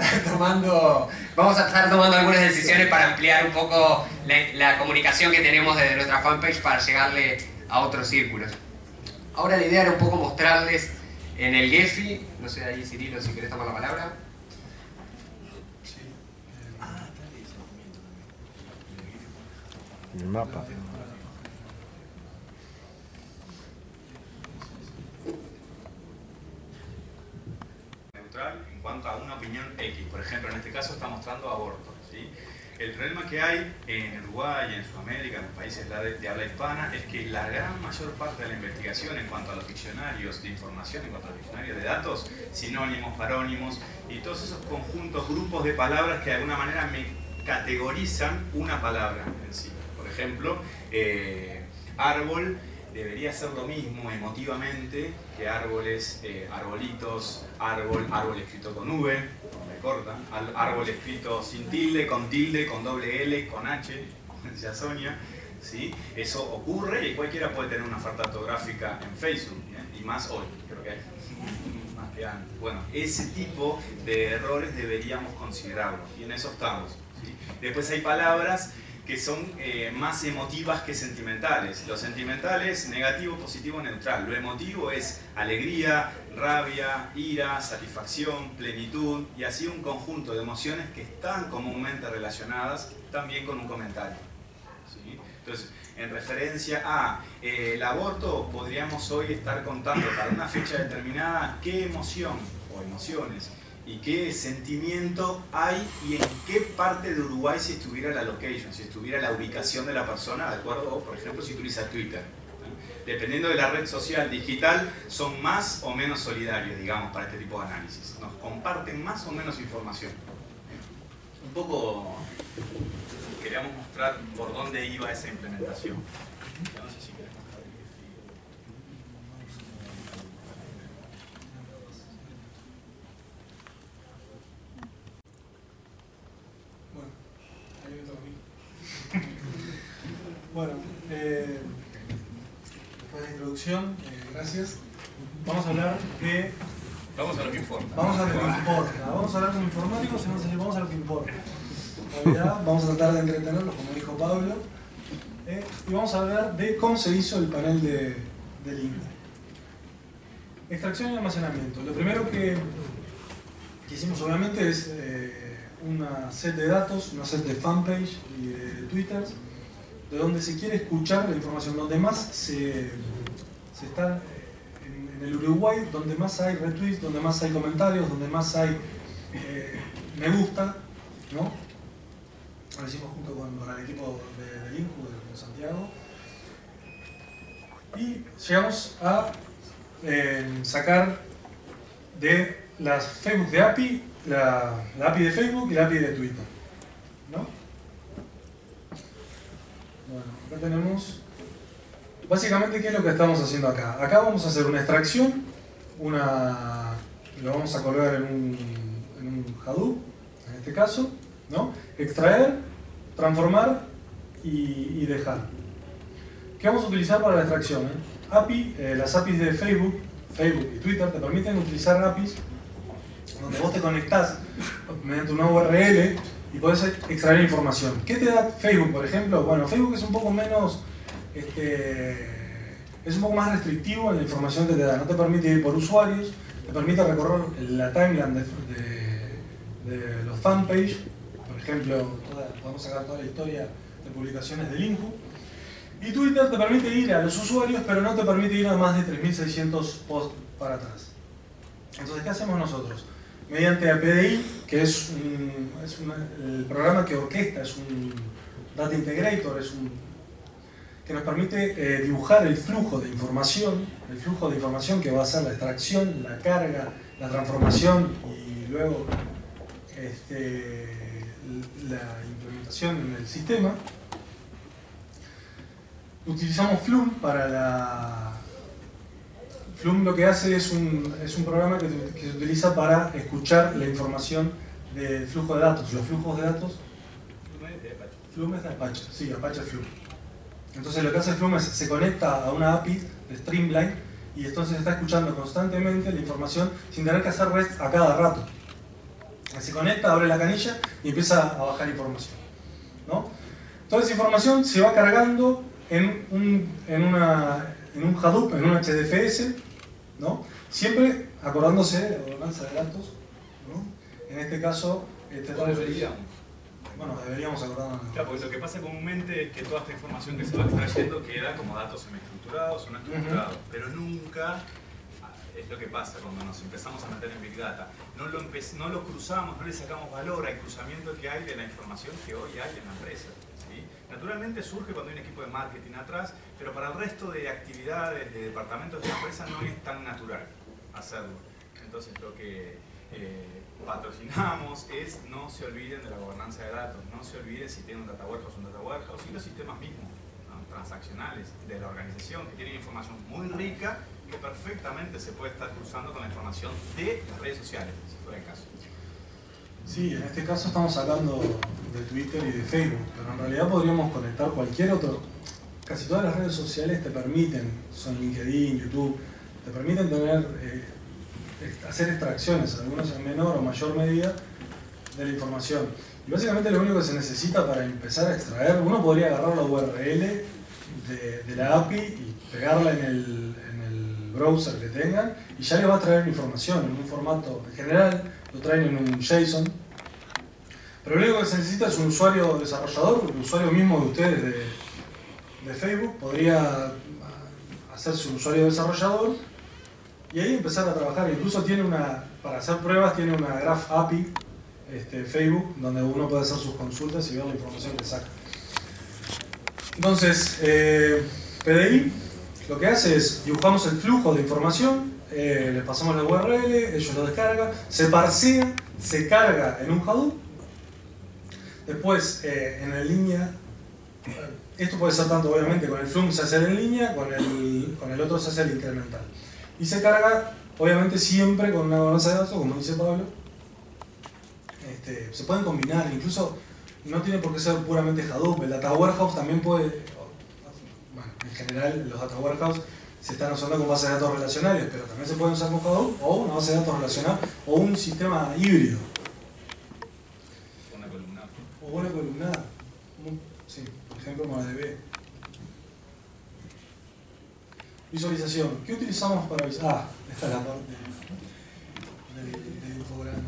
[SPEAKER 2] estar tomando algunas decisiones para ampliar un poco la comunicación que tenemos desde nuestra fanpage para llegarle a otros círculos. Ahora la idea era un poco mostrarles en el Gephi, no sé ahí Cirilo si querés tomar la palabra.
[SPEAKER 4] El mapa.
[SPEAKER 3] Neutral en cuanto a una opinión opinión X. Por ejemplo, en este caso está mostrando aborto, ¿sí? El problema que hay en Uruguay, en Sudamérica, en los países de habla hispana, es que la gran mayor parte de la investigación en cuanto a los diccionarios de información, en cuanto a los diccionarios de datos, sinónimos, parónimos y todos esos conjuntos, grupos de palabras que de alguna manera me categorizan una palabra en sí. Por ejemplo, árbol debería ser lo mismo emotivamente que árboles, arbolitos, árbol escrito con V, me cortan, árbol escrito sin tilde, con doble L, con H, como decía Sonia, ¿sí? Eso ocurre y cualquiera puede tener una falta ortográfica en Facebook, ¿eh? Y más hoy, creo que hay más que antes. Bueno, ese tipo de errores deberíamos considerarlos y en eso estamos, ¿sí? Después hay palabras que son más emotivas que sentimentales. Lo sentimental es negativo, positivo, neutral. Lo emotivo es alegría, rabia, ira, satisfacción, plenitud y así un conjunto de emociones que están comúnmente relacionadas también con un comentario, ¿sí? Entonces, en referencia a el aborto, podríamos hoy estar contando para una fecha determinada qué emoción o emociones y qué sentimiento hay y en qué parte de Uruguay si estuviera la location, si estuviera la ubicación de la persona, ¿de acuerdo? O, por ejemplo, si utiliza Twitter. Dependiendo de la red social digital, son más o menos solidarios, digamos, para este tipo de análisis. Nos comparten más o menos información. Un poco queríamos mostrar por dónde iba esa implementación. No sé si querés mostrar.
[SPEAKER 5] Bueno, después de la introducción, gracias. Vamos a hablar de...
[SPEAKER 3] Vamos a lo que importa.
[SPEAKER 5] Vamos a lo que importa. Vamos a hablar como informáticos y vamos a lo que importa. En realidad, vamos a tratar de entretenerlos, como dijo Pablo. Y vamos a hablar de cómo se hizo el panel de link. Extracción y almacenamiento. Lo primero que hicimos obviamente es una set de datos, una set de fanpage y de twitters, de donde se quiere escuchar la información, donde más se está en el Uruguay, donde más hay retweets, donde más hay comentarios, donde más hay me gusta, ¿no? Lo hicimos junto con el equipo de Linku, de Santiago, y llegamos a sacar de las Facebook de API, la API de Facebook y la API de Twitter, ¿no? Bueno, acá tenemos básicamente qué es lo que estamos haciendo acá. Acá vamos a hacer una extracción, lo vamos a colgar en un Hadoop, en este caso, ¿no? Extraer, transformar y dejar. ¿Qué vamos a utilizar para la extracción? API, las APIs de Facebook y Twitter te permiten utilizar APIs donde vos te conectás mediante una URL y podés extraer información. ¿Qué te da Facebook, por ejemplo? Bueno, Facebook es un poco menos, es un poco más restrictivo en la información que te da. No te permite ir por usuarios, te permite recorrer la timeline de los fanpage. Por ejemplo, podemos sacar toda la historia de publicaciones de Linku. Y Twitter te permite ir a los usuarios, pero no te permite ir a más de 3600 posts para atrás. Entonces, ¿qué hacemos nosotros? Mediante APDI, que es el programa que orquesta, es un Data Integrator, que nos permite dibujar el flujo de información que va a ser la extracción, la carga, la transformación y luego la implementación en el sistema. Utilizamos Flume para Flume lo que hace es un programa que se utiliza para escuchar la información del flujo de datos. Los flujos de datos... Flume es de Apache, sí, Apache Flume. Entonces lo que hace Flume es se conecta a una API de Streamline y entonces está escuchando constantemente la información sin tener que hacer REST a cada rato. Se conecta, abre la canilla y empieza a bajar información, ¿no? Toda esa información se va cargando en un Hadoop, en un HDFS, ¿no? Siempre acordándose de la gobernanza de datos, ¿no? En este caso, deberíamos acordarnos.
[SPEAKER 3] Claro, porque lo que pasa comúnmente es que toda esta información que se va extrayendo queda como datos semiestructurados o no estructurados, pero nunca es lo que pasa cuando nos empezamos a meter en Big Data. No lo cruzamos, no le sacamos valor al cruzamiento que hay de la información que hoy hay en la empresa. ¿Sí? Naturalmente surge cuando hay un equipo de marketing atrás, pero para el resto de actividades, de departamentos de la empresa no es tan natural hacerlo. Entonces lo que patrocinamos es no se olviden de la gobernanza de datos, no se olviden si tienen un data warehouse y los sistemas mismos, ¿no? Transaccionales de la organización que tienen información muy rica que perfectamente se puede estar cruzando con la información de las redes sociales, si fuera el caso.
[SPEAKER 5] Sí, en este caso estamos hablando de Twitter y de Facebook, pero en realidad podríamos conectar cualquier otro. Casi todas las redes sociales te permiten, son LinkedIn, YouTube, te permiten tener, hacer extracciones, algunas en menor o mayor medida, de la información. Y básicamente lo único que se necesita para empezar a extraer, uno podría agarrar la URL de la API y pegarla en el browser que tengan y ya le va a traer información en un formato, en general lo traen en un JSON, pero lo único que se necesita es un usuario desarrollador, el usuario mismo de ustedes de Facebook podría hacerse un usuario desarrollador y ahí empezar a trabajar. Incluso tiene para hacer pruebas tiene una Graph API Facebook donde uno puede hacer sus consultas y ver la información que saca. Entonces, PDI lo que hace es dibujamos el flujo de información, les pasamos la URL, ellos lo descargan, se parsea, se carga en un Hadoop, después en la línea, esto puede ser tanto obviamente con el Flume se hace en línea, con el otro se hace el incremental. Y se carga obviamente siempre con una gobernanza de datos, como dice Pablo. Se pueden combinar, incluso no tiene por qué ser puramente Hadoop, el Data Warehouse también puede, bueno, en general los Data Warehouse se están usando con bases de datos relacionales, pero también se pueden usar con Hadoop o una base de datos relacional o un sistema híbrido.
[SPEAKER 3] Una columnar.
[SPEAKER 5] O una columnar, sí, por ejemplo MongoDB. Visualización, ¿qué utilizamos para visualizar? Esta es la parte del infograma.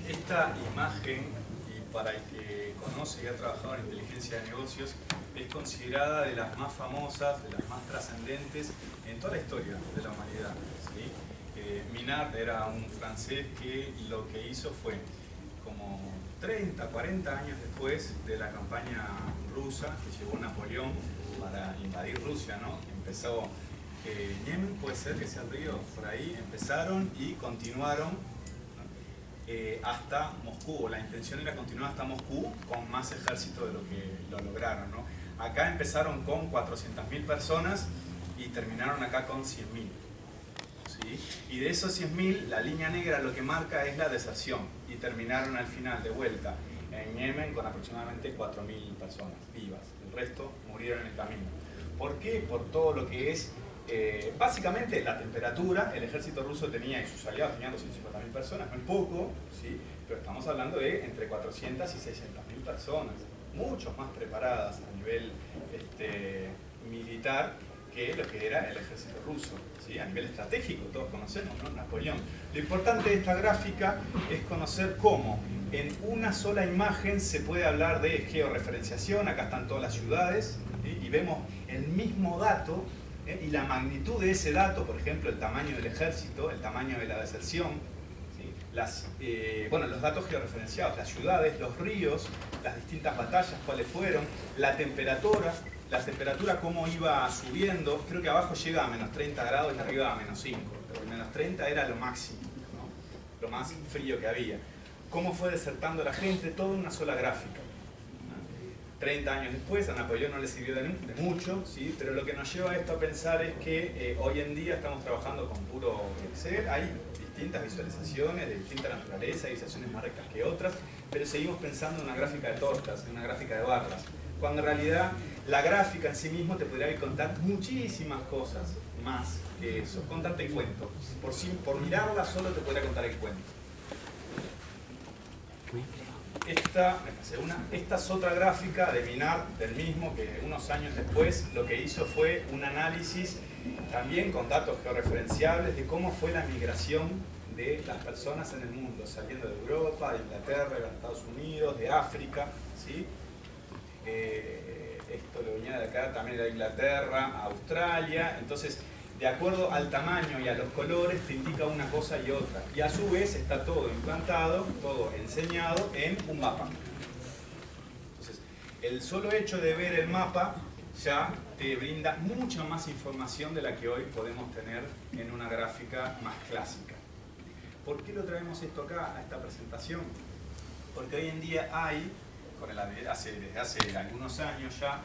[SPEAKER 3] Esta imagen, y para el que conoce y ha trabajado en inteligencia de negocios, es considerada de las más famosas, de las más trascendentes en toda la historia de la humanidad. ¿Sí? Minard era un francés que lo que hizo fue, como 30, 40 años después de la campaña rusa que llevó Napoleón para invadir Rusia, ¿no? Empezó Yemen, puede ser que sea el río, por ahí empezaron y continuaron hasta Moscú. La intención era continuar hasta Moscú con más ejército de lo que lo lograron, ¿no? Acá empezaron con 400.000 personas y terminaron acá con 100.000. ¿Sí? Y de esos 100.000, la línea negra lo que marca es la deserción y terminaron al final de vuelta en Yemen con aproximadamente 4.000 personas vivas. El resto murieron en el camino. ¿Por qué? Por todo lo que es básicamente la temperatura. El ejército ruso tenía y sus aliados tenían 250.000 personas, no es poco, ¿sí? Pero estamos hablando de entre 400 y 600.000 personas, mucho más preparadas a nivel militar que lo que era el ejército ruso, ¿sí? A nivel estratégico, todos conocemos, ¿no? Napoleón. Lo importante de esta gráfica es conocer cómo en una sola imagen se puede hablar de georreferenciación. Acá están todas las ciudades, ¿sí? Y vemos el mismo dato, y la magnitud de ese dato, por ejemplo, el tamaño del ejército, el tamaño de la deserción, ¿sí? Bueno, los datos georreferenciados, las ciudades, los ríos, las distintas batallas, cuáles fueron, la temperatura cómo iba subiendo. Creo que abajo llega a menos 30 grados y arriba a menos 5, pero el menos 30 era lo máximo, ¿no? Lo más frío que había. Cómo fue desertando la gente, todo en una sola gráfica. 30 años después, a Napoleón no le sirvió de mucho, ¿sí? Pero lo que nos lleva a esto a pensar es que hoy en día estamos trabajando con puro Excel. Hay distintas visualizaciones de distinta naturaleza, hay visualizaciones más rectas que otras, pero seguimos pensando en una gráfica de tortas, en una gráfica de barras, cuando en realidad la gráfica en sí mismo te podría contar muchísimas cosas más que eso. Contarte el cuento. Por mirarla solo te podría contar el cuento. Esta es otra gráfica de Minard, del mismo, que unos años después lo que hizo fue un análisis también con datos georreferenciables de cómo fue la migración de las personas en el mundo, saliendo de Europa, de Inglaterra, de Estados Unidos, de África, ¿sí? Esto lo venía de acá, también de Inglaterra, Australia. Entonces, de acuerdo al tamaño y a los colores, te indica una cosa y otra. Y a su vez está todo implantado, todo enseñado en un mapa. Entonces, el solo hecho de ver el mapa ya te brinda mucha más información de la que hoy podemos tener en una gráfica más clásica. ¿Por qué lo traemos esto acá, a esta presentación? Porque hoy en día hay, desde hace algunos años ya,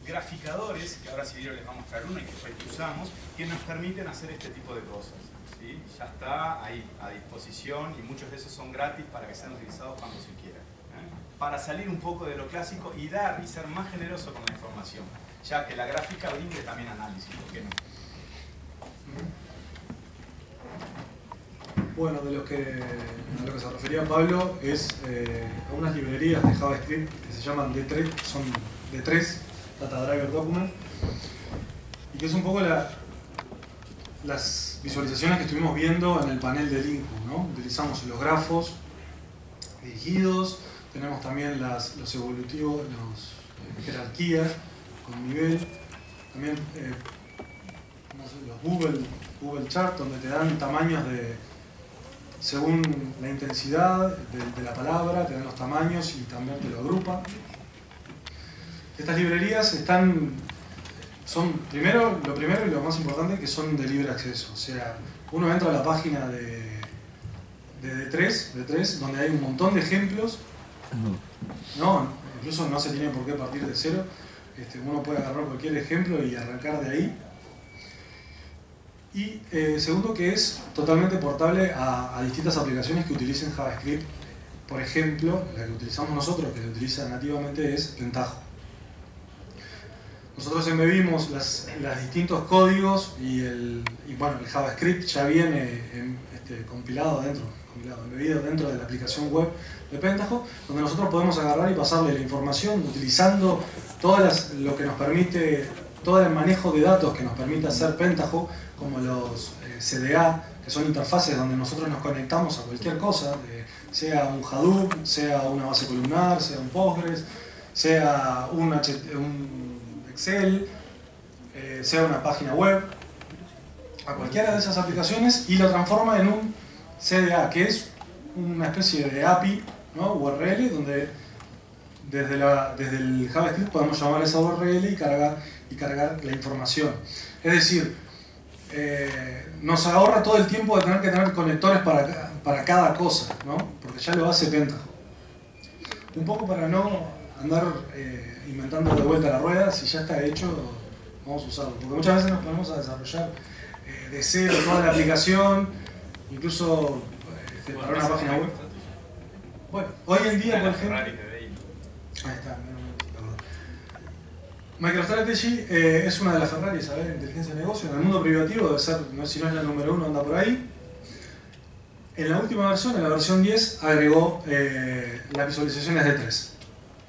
[SPEAKER 3] graficadores, que ahora si vieron les vamos a mostrar uno y que después usamos, que nos permiten hacer este tipo de cosas, ¿sí? Ya está ahí a disposición y muchos de esos son gratis para que sean utilizados cuando se quiera, para salir un poco de lo clásico y dar y ser más generoso con la información, ya que la gráfica brinde también análisis, ¿por qué no?
[SPEAKER 5] Bueno, a lo que se refería Pablo es a unas librerías de JavaScript que se llaman D3, son D3, Data Driver Document, y que es un poco las visualizaciones que estuvimos viendo en el panel de Linku, ¿no? Utilizamos los grafos dirigidos, tenemos también los evolutivos, las jerarquías con nivel, también no sé, los Google Chart, donde te dan tamaños según la intensidad de la palabra, te dan los tamaños y también te lo agrupa. Estas librerías son lo primero y lo más importante, que son de libre acceso. O sea, uno entra a la página de D3, donde hay un montón de ejemplos. Incluso no se tiene por qué partir de cero. Uno puede agarrar cualquier ejemplo y arrancar de ahí. Y segundo, que es totalmente portable a distintas aplicaciones que utilicen JavaScript. Por ejemplo, la que utilizamos nosotros, que se utiliza nativamente, es Pentaho. Nosotros embebimos los distintos códigos y el JavaScript ya viene embebido dentro de la aplicación web de Pentaho, donde nosotros podemos agarrar y pasarle la información utilizando todo el manejo de datos que nos permite hacer Pentaho, como los CDA, que son interfaces donde nosotros nos conectamos a cualquier cosa, sea un Hadoop, sea una base columnar, sea un Postgres, sea un Excel, sea una página web, a cualquiera de esas aplicaciones, y lo transforma en un CDA, que es una especie de API, ¿no? URL, donde desde el JavaScript podemos llamar esa URL y cargar la información. Es decir, nos ahorra todo el tiempo de tener que tener conectores para cada cosa, ¿no? Porque ya lo hace Pentaho. Un poco para no andar inventando de vuelta la rueda, si ya está hecho, vamos a usarlo. Porque muchas veces nos ponemos a desarrollar de cero toda la aplicación, incluso para una página web. Bueno, hoy en día, por ejemplo... Ahí está, MicroStrategy es una de las Ferraris, a ver, en inteligencia de negocio. En el mundo privativo debe ser, si no es la número 1, anda por ahí. En la última versión, en la versión 10, agregó las visualizaciones de 3.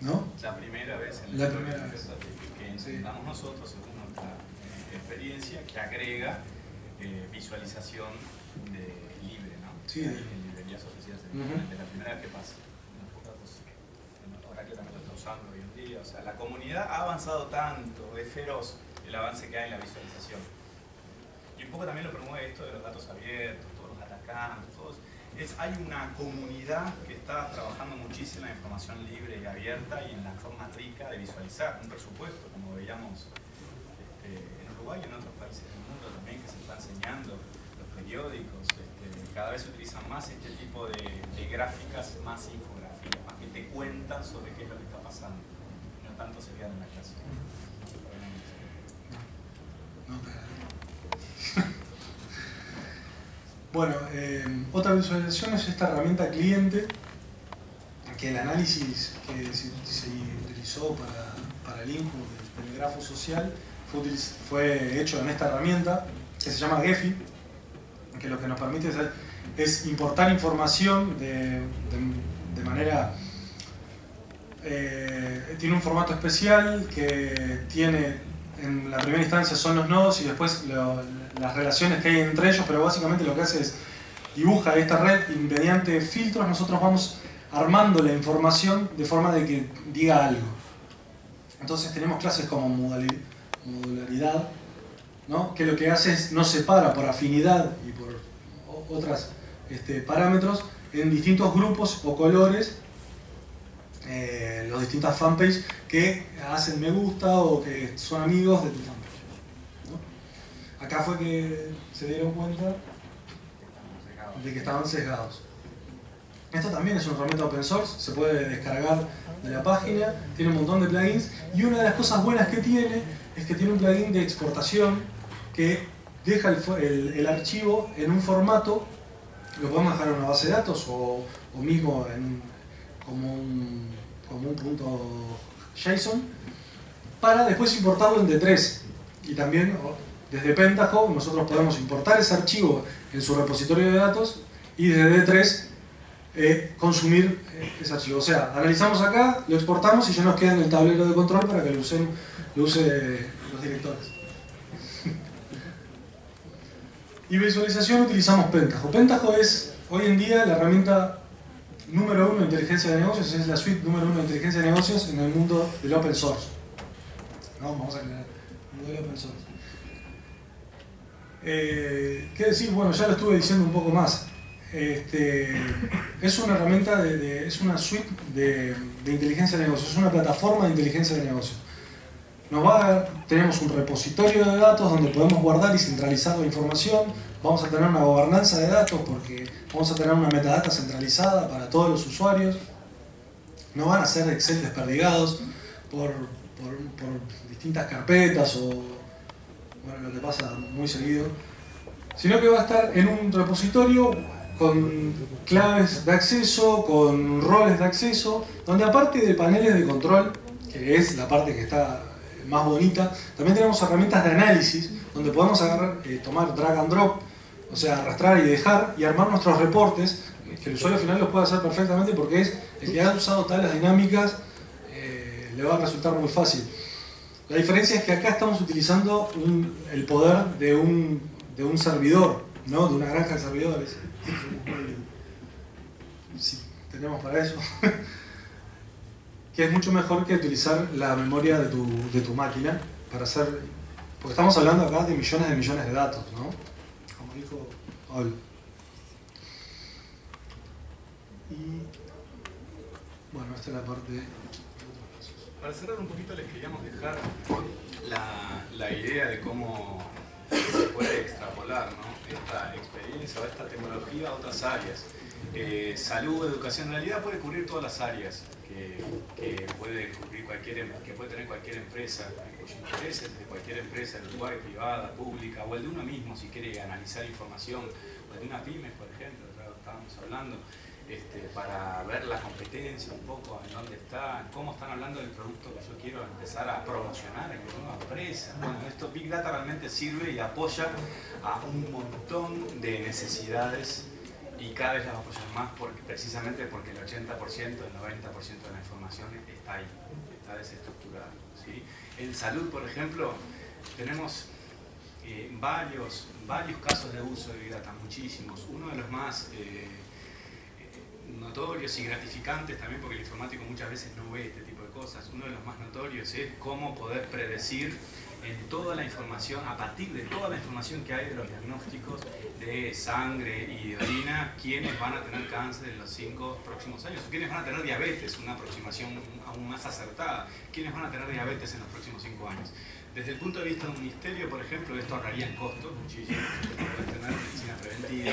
[SPEAKER 5] ¿No?
[SPEAKER 3] La primera vez en
[SPEAKER 5] la primera vez
[SPEAKER 3] que intentamos nosotros, según nuestra experiencia, que agrega visualización libre, ¿no?
[SPEAKER 5] Sí.
[SPEAKER 3] En librerías oficiales de la primera vez que pasa. Oracle también lo está usando hoy en día. O sea, la comunidad ha avanzado tanto, es feroz el avance que hay en la visualización. Y un poco también lo promueve esto de los datos abiertos, todos los atacantes, todos. Hay una comunidad que está trabajando muchísimo en la información libre y abierta y en la forma rica de visualizar un presupuesto, como veíamos en Uruguay y en otros países del mundo también, que se está enseñando, los periódicos, cada vez se utilizan más este tipo de gráficas, más infográficas, más que te cuentan sobre qué es lo que está pasando, no tanto se quedan en la clase.
[SPEAKER 5] Bueno, otra visualización es esta herramienta cliente, que el análisis que se utilizó para el Linku del grafo social fue hecho en esta herramienta que se llama Gephi, que lo que nos permite es importar información de manera... tiene un formato especial que tiene, en la primera instancia son los nodos y después las relaciones que hay entre ellos, pero básicamente lo que hace es dibuja esta red y mediante filtros nosotros vamos armando la información de forma de que diga algo. Entonces tenemos clases como modularidad, ¿no? Que lo que hace es nos separa por afinidad y por otros parámetros en distintos grupos o colores los distintas fanpages que hacen me gusta o que son amigos de tu fanpage, ¿no? Acá fue que se dieron cuenta de que estaban sesgados. Esto también es una herramienta open source, se puede descargar de la página, tiene un montón de plugins y una de las cosas buenas que tiene es que tiene un plugin de exportación que deja el archivo en un formato, lo podemos dejar en una base de datos o mismo como un punto JSON para después importarlo en D3 y también desde Pentaho nosotros podemos importar ese archivo en su repositorio de datos y desde D3 consumir ese archivo. O sea, analizamos acá, lo exportamos y ya nos queda en el tablero de control para que lo use los directores. Y visualización utilizamos Pentaho. Pentaho es hoy en día la herramienta número 1 de inteligencia de negocios, es la suite número 1 de inteligencia de negocios en el mundo del open source. ¿No? Vamos a aclarar, el mundo del open source. ¿Qué decir? Bueno, ya lo estuve diciendo un poco más. Es una herramienta, es una suite de inteligencia de negocios, es una plataforma de inteligencia de negocios. Tenemos un repositorio de datos donde podemos guardar y centralizar la información, vamos a tener una gobernanza de datos porque vamos a tener una metadata centralizada para todos los usuarios, no van a ser Excel desperdigados por distintas carpetas o bueno, lo que pasa muy seguido, sino que va a estar en un repositorio con claves de acceso, con roles de acceso, donde aparte de paneles de control, que es la parte que está más bonita, también tenemos herramientas de análisis, donde podemos tomar drag and drop, o sea, arrastrar y dejar, y armar nuestros reportes, que el usuario final los puede hacer perfectamente porque es el que ha usado tales dinámicas, le va a resultar muy fácil. La diferencia es que acá estamos utilizando el poder de un servidor, ¿no? De una granja de servidores. Si tenemos para eso. Que es mucho mejor que utilizar la memoria de tu máquina para hacer... Porque estamos hablando acá de millones de datos, ¿no? Como dijo Ol. Y... bueno, esta es la parte...
[SPEAKER 3] Para cerrar un poquito les queríamos dejar la idea de cómo se puede extrapolar, ¿no? Esta experiencia o esta tecnología a otras áreas. Salud, educación, en realidad puede cubrir todas las áreas que puede cubrir que puede tener cualquier empresa, cuyos intereses de cualquier empresa, en Uruguay, privada, pública, o el de uno mismo si quiere analizar información, o el de una pyme, por ejemplo, estábamos hablando, para ver la competencia un poco, en dónde está, cómo están hablando del producto que yo quiero empezar a promocionar en mi nueva empresa. Bueno, esto Big Data realmente sirve y apoya a un montón de necesidades y cada vez las va a apoyar más precisamente porque el 80%, el 90% de la información está ahí, está desestructurada, ¿sí? En salud, por ejemplo, tenemos varios casos de uso de Big Data, muchísimos. Uno de los más notorios y gratificantes también, porque el informático muchas veces no ve este tipo de cosas. Uno de los más notorios es cómo poder predecir en toda la información, a partir de toda la información que hay de los diagnósticos de sangre y de orina, quiénes van a tener cáncer en los 5 próximos años, quiénes van a tener diabetes, una aproximación aún más acertada, quiénes van a tener diabetes en los próximos 5 años. Desde el punto de vista de un ministerio, por ejemplo, esto ahorraría en costos muchísimo, puedes tener medicina preventiva.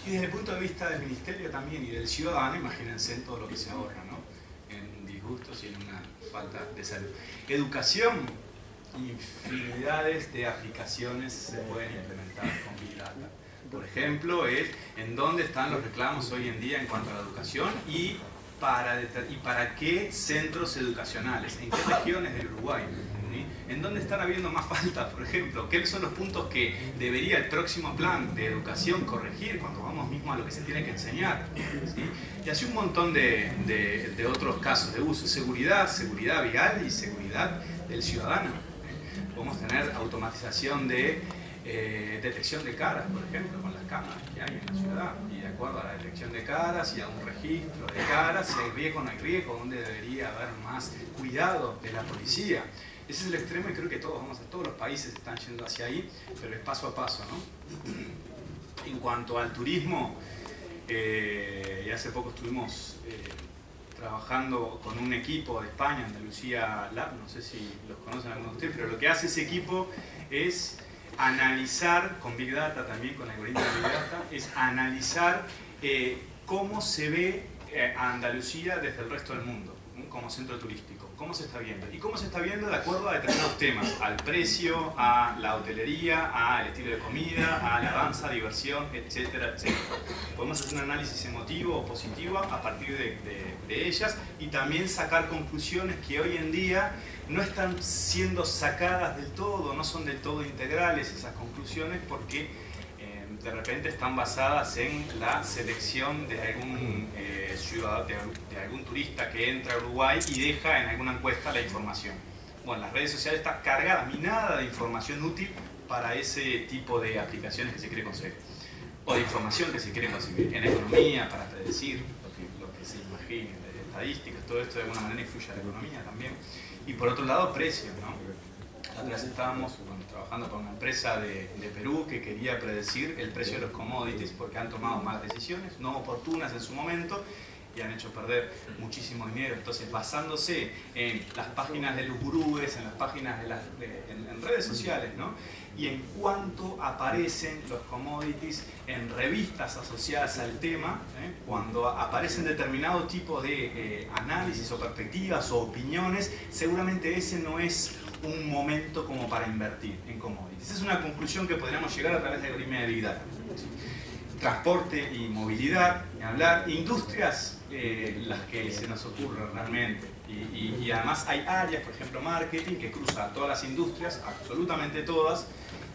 [SPEAKER 3] Y desde el punto de vista del ministerio también y del ciudadano, imagínense en todo lo que se ahorra, ¿no? En disgustos y en una falta de salud. Educación. Infinidades de aplicaciones se pueden implementar con Big Data. Por ejemplo, es en dónde están los reclamos hoy en día en cuanto a la educación y para qué centros educacionales, en qué regiones del Uruguay, ¿sí? En dónde están habiendo más faltas, por ejemplo, qué son los puntos que debería el próximo plan de educación corregir cuando vamos mismo a lo que se tiene que enseñar, ¿sí? Y así un montón de otros casos de uso, seguridad vial y seguridad del ciudadano. Podemos tener automatización de detección de caras, por ejemplo, con las cámaras que hay en la ciudad. Y de acuerdo a la detección de caras y a un registro de caras, si hay riesgo o no hay riesgo, dónde debería haber más cuidado de la policía. Ese es el extremo y creo que todos los países están yendo hacia ahí, pero es paso a paso, ¿no? En cuanto al turismo, y hace poco estuvimos trabajando con un equipo de España, Andalucía Lab, no sé si los conocen algunos de ustedes, pero lo que hace ese equipo es analizar, con Big Data también, con algoritmos de Big Data, es analizar cómo se ve a Andalucía desde el resto del mundo, como centro turístico, cómo se está viendo. Y cómo se está viendo de acuerdo a determinados temas, al precio, a la hotelería, al estilo de comida, a la danza, diversión, etcétera, etcétera. Podemos hacer un análisis emotivo o positivo a partir de ellas y también sacar conclusiones que hoy en día no están siendo sacadas del todo, no son del todo integrales esas conclusiones porque de repente están basadas en la selección de algún de algún turista que entra a Uruguay y deja en alguna encuesta la información. Bueno, las redes sociales están cargadas, minadas de información útil para ese tipo de aplicaciones que se quiere conseguir, o de información que se quiere conseguir en economía para predecir lo que se imagine, de estadísticas, todo esto de alguna manera influye a la economía también. Y por otro lado, precios, ¿no? La otra vez estábamos trabajando con una empresa de Perú que quería predecir el precio de los commodities porque han tomado malas decisiones, no oportunas en su momento, y han hecho perder muchísimo dinero. Entonces, basándose en las páginas de los gurúes, en las páginas en redes sociales, ¿no? Y en cuanto aparecen los commodities en revistas asociadas al tema, cuando aparecen determinado tipo de análisis o perspectivas o opiniones, seguramente ese no es un momento como para invertir en commodities. Esa es una conclusión que podríamos llegar a través de algoritmos de Big Data. Transporte y movilidad, ni hablar, industrias, las que se nos ocurren realmente. Y además hay áreas, por ejemplo marketing, que cruza a todas las industrias, absolutamente todas,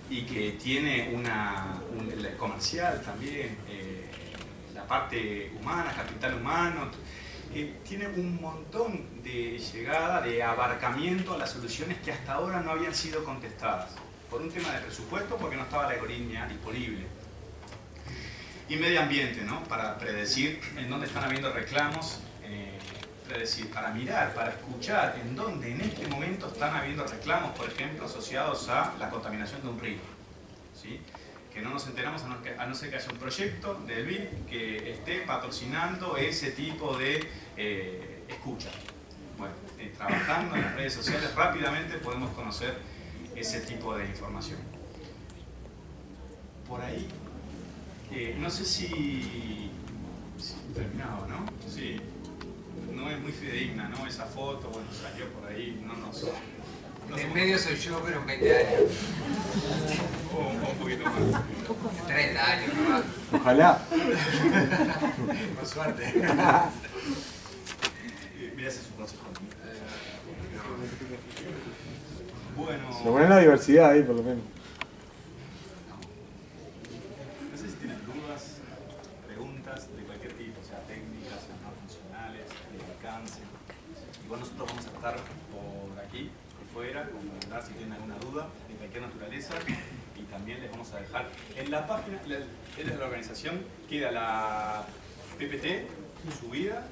[SPEAKER 3] y que tiene el comercial también, la parte humana, capital humano, tiene un montón de llegada, de abarcamiento a las soluciones que hasta ahora no habían sido contestadas. Por un tema de presupuesto, porque no estaba la algoritmia disponible. Y medio ambiente, ¿no? Para predecir en dónde están habiendo reclamos, predecir, para mirar, para escuchar en dónde en este momento están habiendo reclamos, por ejemplo, asociados a la contaminación de un río, ¿sí? Que no nos enteramos a no ser que haya un proyecto del BID que esté patrocinando ese tipo de escucha. Bueno, trabajando en las redes sociales rápidamente podemos conocer ese tipo de información. Por ahí, no sé si terminado, ¿no? Sí. No es muy fidedigna, ¿no? Esa foto, bueno, salió por ahí, no
[SPEAKER 2] en medio soy yo, pero en 20 años.
[SPEAKER 3] Un poquito más.
[SPEAKER 2] 30 años, nomás.
[SPEAKER 4] Ojalá.
[SPEAKER 2] Con suerte.
[SPEAKER 3] Mira, ese es un consejo. Bueno.
[SPEAKER 4] Se pone la diversidad ahí, por lo menos.
[SPEAKER 3] No sé si tienen dudas, preguntas de cualquier tipo, o sea, técnicas, no funcionales, de alcance. Igual nosotros vamos a estar por aquí, por fuera, comentar si tienen alguna duda de cualquier naturaleza. Y también les vamos a dejar en la página, de la organización, queda la PPT subida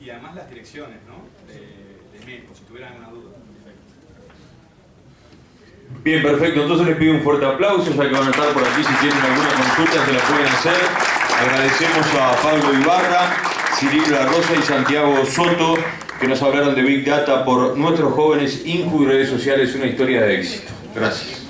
[SPEAKER 3] y además las direcciones, ¿no? de mail, por si tuvieran alguna duda.
[SPEAKER 1] Bien, perfecto. Entonces les pido un fuerte aplauso, ya que van a estar por aquí. Si tienen alguna consulta, se la pueden hacer. Agradecemos a Pablo Ibarra, Cirilo La Rosa y Santiago Soto, que nos hablaron de Big Data por nuestros jóvenes, Inju y redes sociales, una historia de éxito. Gracias.